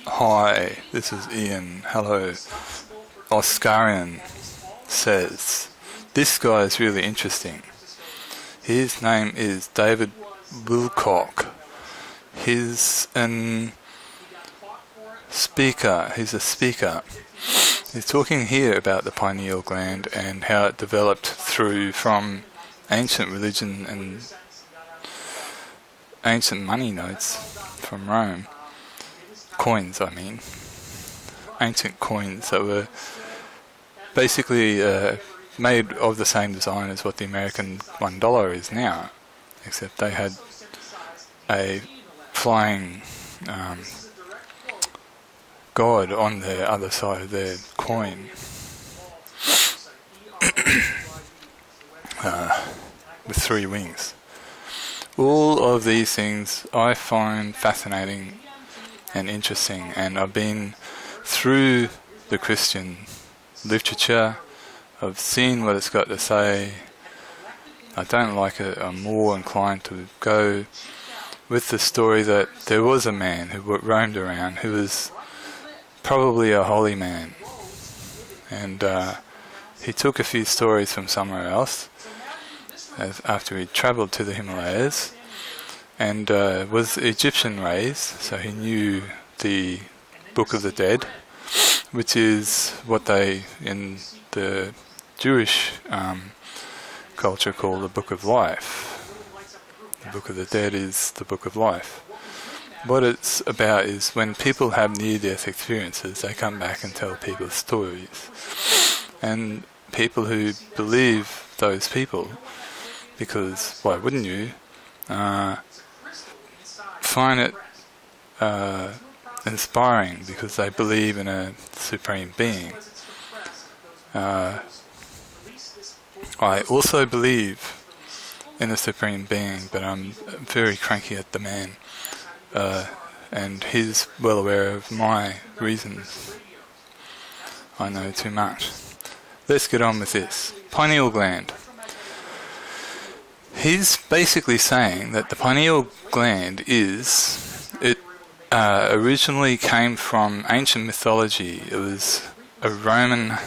Hi, this is Ian. Hello. Oscarian says, this guy is really interesting. His name is David Wilcock. He's a speaker. He's talking here about the pineal gland and how it developed from ancient religion and ancient money notes from Rome. Coins, I mean. Ancient coins that were basically made of the same design as what the American $1 is now, except they had a flying god on the other side of their coin. With 3 wings. All of these things I find fascinating and interesting, and I've been through the Christian literature. I've seen what it's got to say. I don't like it. I'm more inclined to go with the story that there was a man who roamed around who was probably a holy man, and he took a few stories from somewhere else after he travelled to the Himalayas, and was Egyptian raised, so he knew the Book of the Dead, which is what they in the Jewish culture call the Book of Life. The Book of the Dead is the Book of Life. What it's about is when people have near-death experiences, they come back and tell people stories. And people who believe those people, because why wouldn't you, find it inspiring because they believe in a supreme being. I also believe in a supreme being, but I'm very cranky at the man. And he's well aware of my reasons. I know too much. Let's get on with this. Pineal gland. He's basically saying that the pineal gland originally came from ancient mythology. It was a Roman...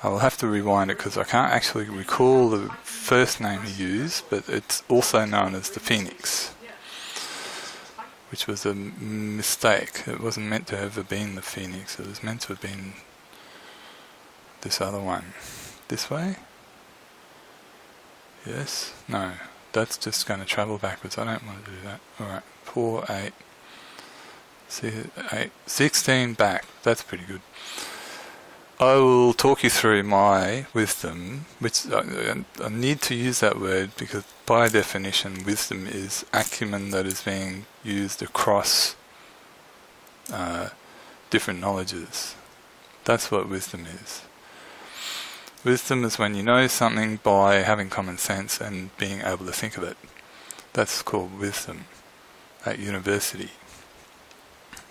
I will have to rewind it because I can't actually recall the first name he used, but it's also known as the phoenix, which was a mistake. It wasn't meant to have been the phoenix. It was meant to have been this other one. This way? Yes? No. That's just going to travel backwards. I don't want to do that. Alright. 4, 8. See, 8. 16 back. That's pretty good. I will talk you through my wisdom, which I need to use that word because by definition wisdom is acumen that is being used across different knowledges. That's what wisdom is. Wisdom is when you know something by having common sense and being able to think of it. That's called wisdom at university.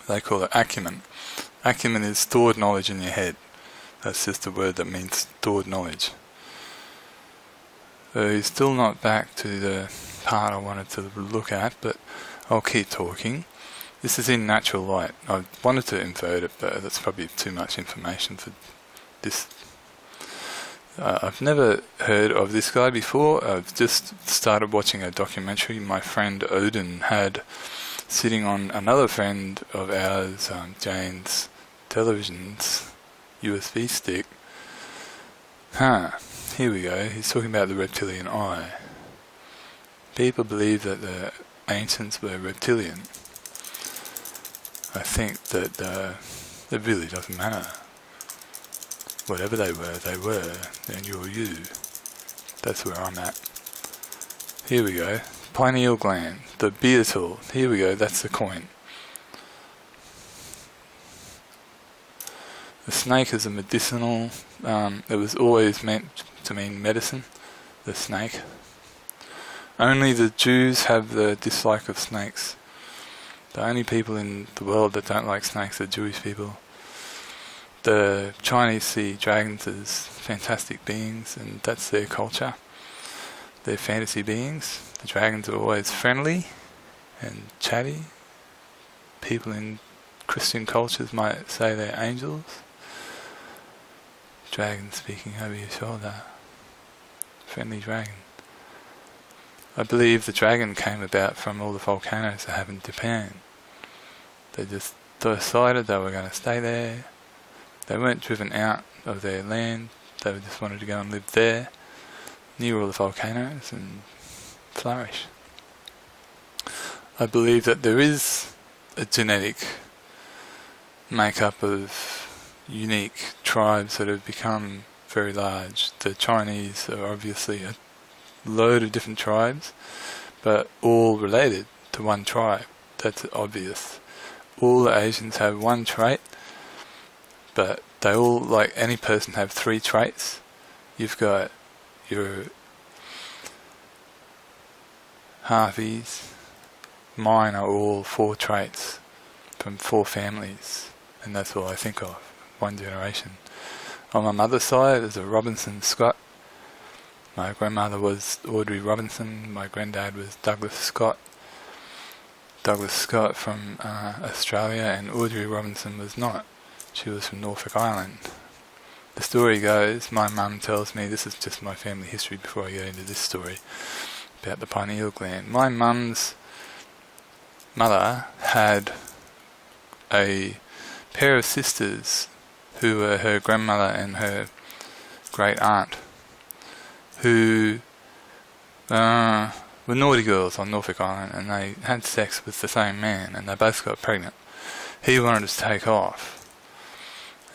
They call it acumen. Acumen is stored knowledge in your head. That's just a word that means stored knowledge. So he's still not back to the part I wanted to look at, but I'll keep talking. This is in natural light. I wanted to invert it, but that's probably too much information for this. I've never heard of this guy before. I've just started watching a documentary my friend Odin had sitting on another friend of ours, Jane's television's USB stick. Here we go. He's talking about the reptilian eye. People believe that the ancients were reptilian. I think that it really doesn't matter. Whatever they were, and you're you. That's where I'm at. Here we go. Pineal gland. The beetle. Here we go. That's the coin. The snake is a medicinal, it was always meant to mean medicine, the snake. Only the Jews have the dislike of snakes. The only people in the world that don't like snakes are Jewish people. The Chinese see dragons as fantastic beings, and that's their culture. They're fantasy beings. The dragons are always friendly and chatty. People in Christian cultures might say they're angels. Dragon speaking over your shoulder. Friendly dragon. I believe the dragon came about from all the volcanoes that have in Japan. They just decided they were going to stay there. They weren't driven out of their land. They just wanted to go and live there, near all the volcanoes, and flourish. I believe that there is a genetic makeup of unique tribes that have become very large. The Chinese are obviously a load of different tribes, but all related to one tribe. That's obvious. All the Asians have one trait, but they all, like any person, have three traits. You've got your halfies. Mine are all 4 traits from 4 families, and that's all I think of, one generation. On my mother's side is a Robinson Scott. My grandmother was Audrey Robinson, my granddad was Douglas Scott. Douglas Scott from Australia, and Audrey Robinson was not. She was from Norfolk Island. The story goes, my mum tells me, this is just my family history before I get into this story, about the pineal gland. My mum's mother had a pair of sisters who were her grandmother and her great aunt, who were naughty girls on Norfolk Island, and they had sex with the same man, and they both got pregnant. He wanted to take off,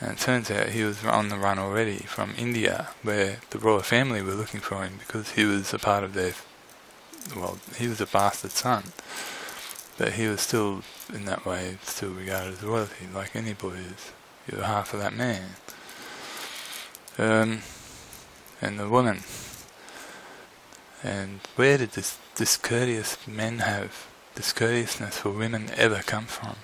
and it turns out he was on the run already from India, where the royal family were looking for him because he was a part of their, well, he was a bastard son, but he was still, in that way, still regarded as royalty, like any boy is. You're half of that man. And the woman. And where did this discourteous men have discourteousness for women ever come from?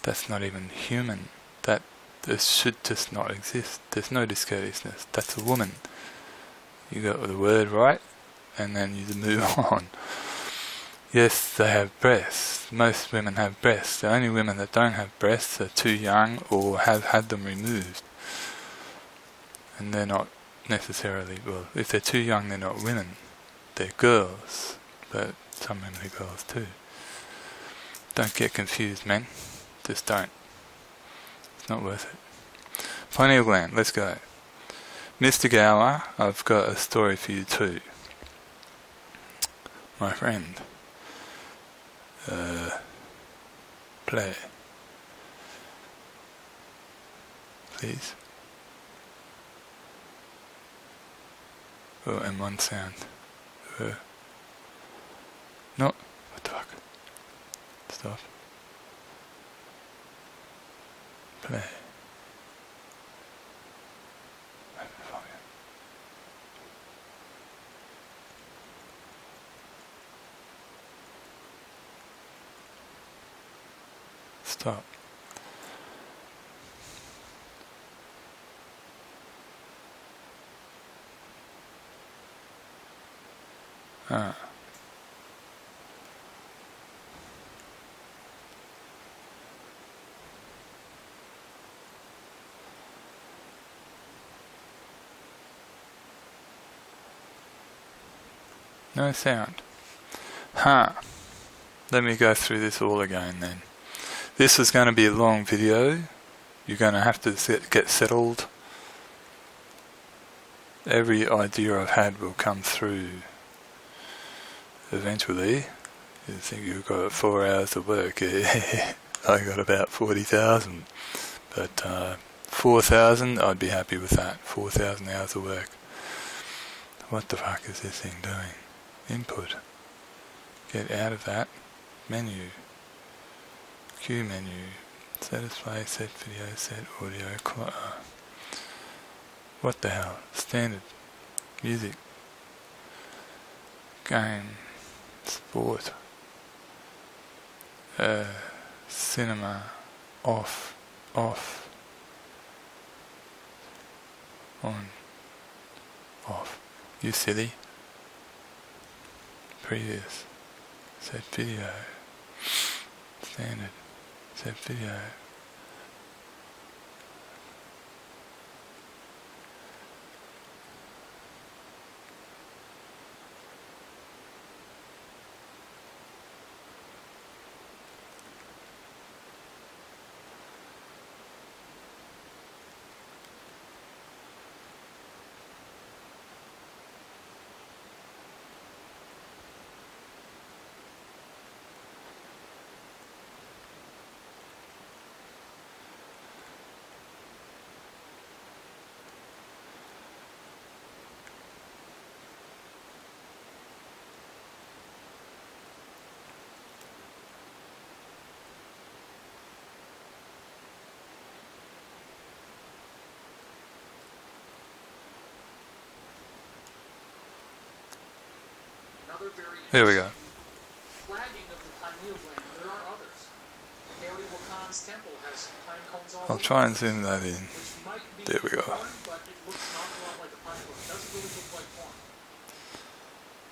That's not even human. That this should just not exist. There's no discourteousness. That's a woman. You got the word right, and then you move on. Yes, they have breasts. Most women have breasts. The only women that don't have breasts are too young or have had them removed. And they're not necessarily, well, if they're too young, they're not women. They're girls, but some women are girls too. Don't get confused, men. Just don't. It's not worth it. Pineal gland, let's go. Mr. Gower, I've got a story for you too. My friend. Play. Please. Oh, and one sound. No. What the fuck? Stop. Play. Stop. No sound. Let me go through this all again then. This is going to be a long video. You're going to have to get settled. Every idea I've had will come through eventually. You think you've got 4 hours of work. I got about 40,000. But 4,000, I'd be happy with that. 4,000 hours of work. What the fuck is this thing doing? Input. Get out of that. Menu. Q menu. Set display, set video, set audio. What the hell? Standard. Music. Game. Sport. Cinema. Off. Off. On. Off. You silly. Previous. Set video. Standard. Set video. There we go. I'll try and zoom that in. There we go.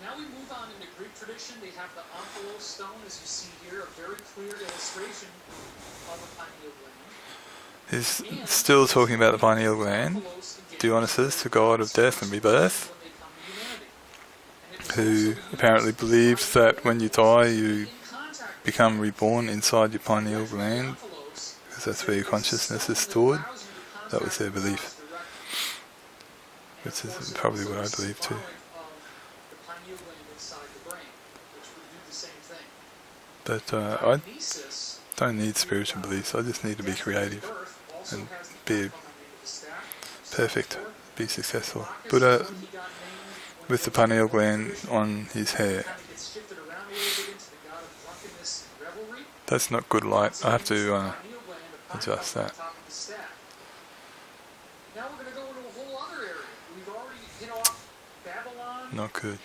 Now we move on into Greek tradition. They have the omphalos stone, as you see here, a very clear illustration of the pineal gland. He's still talking about the pineal gland, Dionysus, the god of death and rebirth, who apparently believes that when you die you become reborn inside your pineal gland, because that's where your consciousness is stored. That was their belief, which is probably what I believe too. But I don't need spiritual beliefs, I just need to be creative and be perfect, be successful. Buddha with the pineal gland on his hair. That's not good light. I have to adjust that. Now we're going to go into a whole other area. We've already hit off Babylon. Not good.